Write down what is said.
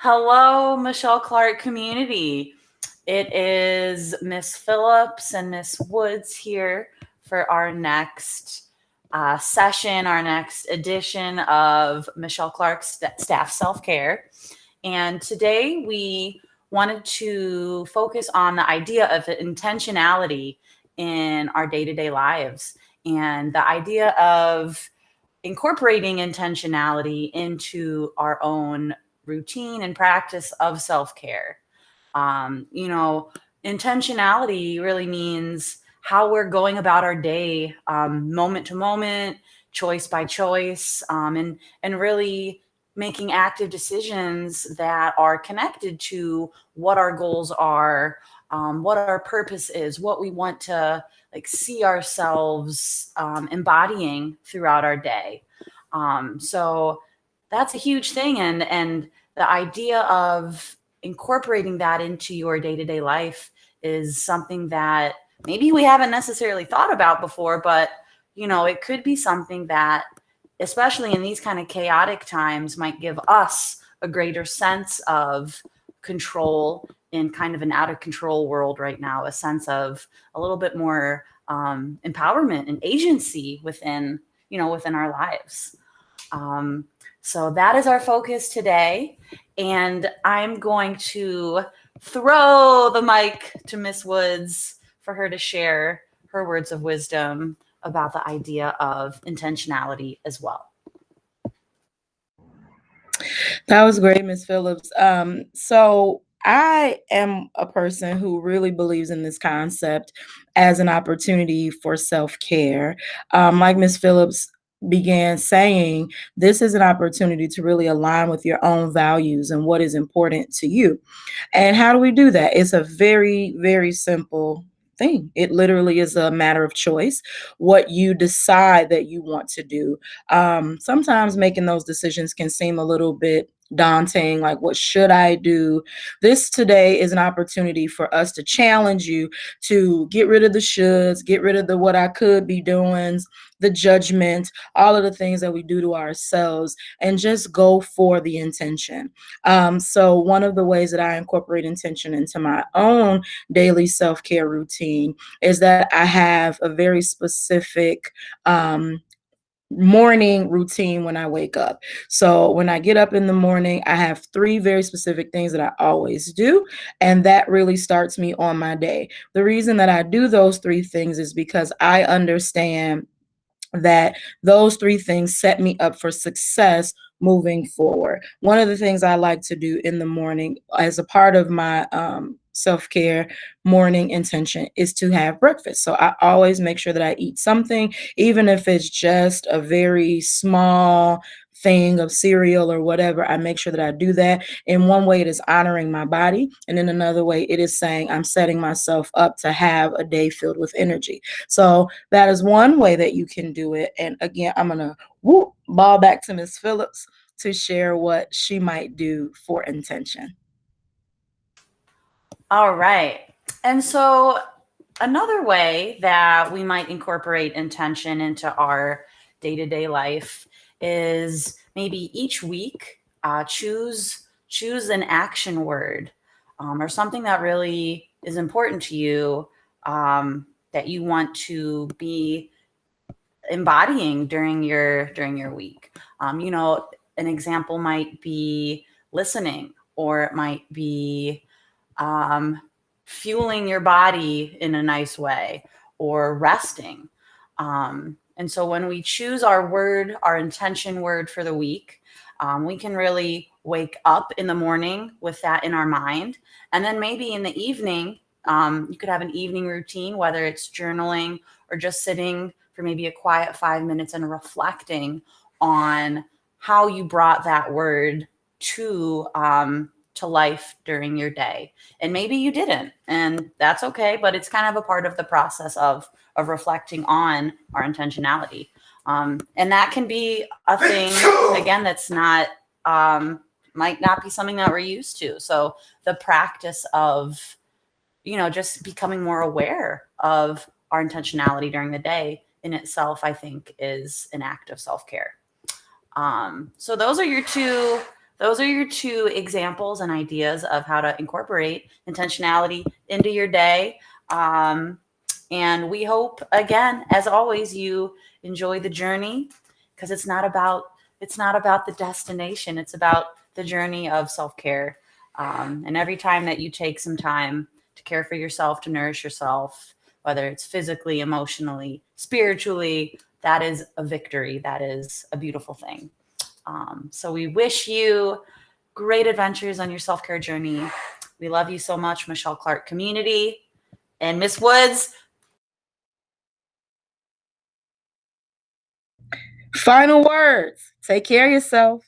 Hello, Michelle Clark community. It is Miss Phillips and Miss Woods here for our next session, our next edition of Michelle Clark's Staff Self Care. And today we wanted to focus on the idea of intentionality in our day to day lives and the idea of incorporating intentionality into our own routine and practice of self care. Um, you know, Intentionality really means how we're going about our day, moment to moment, choice by choice, and really making active decisions that are connected to what our goals are, what our purpose is, what we want to see ourselves embodying throughout our day. So that's a huge thing, and the idea of incorporating that into your day-to-day life is something that maybe we haven't necessarily thought about before, but it could be something that, especially in these kind of chaotic times, might give us a greater sense of control in kind of an out of control world right now, a sense of a little bit more empowerment and agency within our lives. um, so that is our focus today. And I'm going to throw the mic to Miss Woods for her to share her words of wisdom about the idea of intentionality as well. That was great, Miss Phillips. So I am a person who really believes in this concept as an opportunity for self-care. Like Miss Phillips began saying, this is an opportunity to really align with your own values and what is important to you. And how do we do that? It's a very, very simple thing. It literally is a matter of choice, what you decide that you want to do. Sometimes making those decisions can seem a little bit daunting, like, what should I do? This today is an opportunity for us to challenge you to get rid of the shoulds, get rid of the what I could be doing, the judgment, all of the things that we do to ourselves, and just go for the intention. So one of the ways that I incorporate intention into my own daily self-care routine is that I have a very specific morning routine when I wake up. So when I get up in the morning, I have three very specific things that I always do, and that really starts me on my day. The reason that I do those three things is because I understand that those three things set me up for success moving forward. One of the things I like to do in the morning as a part of my self-care morning intention is to have breakfast. So I always make sure that I eat something, even if it's just a very small thing of cereal or whatever. I make sure that I do that. In one way, it is honoring my body, and in another way, it is saying I'm setting myself up to have a day filled with energy. So that is one way that you can do it. And again, I'm going to ball back to Miss Phillips to share what she might do for intention. All right. And so, another way that we might incorporate intention into our day to day life is maybe each week choose an action word, or something that really is important to you, that you want to be embodying during your week. An example might be listening, or it might be um, fueling your body in a nice way, or resting. And so when we choose our intention word for the week, we can really wake up in the morning with that in our mind. And then maybe in the evening, you could have an evening routine, whether it's journaling or just sitting for maybe a quiet 5 minutes and reflecting on how you brought that word to life during your day. And maybe you didn't, and that's okay, but it's kind of a part of the process of reflecting on our intentionality. And that can be a thing, again, that's not might not be something that we're used to. So the practice of just becoming more aware of our intentionality during the day in itself, I think, is an act of self-care. So those are your two those are your two examples and ideas of how to incorporate intentionality into your day. And we hope, again, as always, you enjoy the journey, because it's not about the destination. It's about the journey of self care. And every time that you take some time to care for yourself, to nourish yourself, whether it's physically, emotionally, spiritually, that is a victory. That is a beautiful thing. So we wish you great adventures on your self care journey. We love you so much, Michele Clark community. And Miss Woods. Final words. Take care of yourself.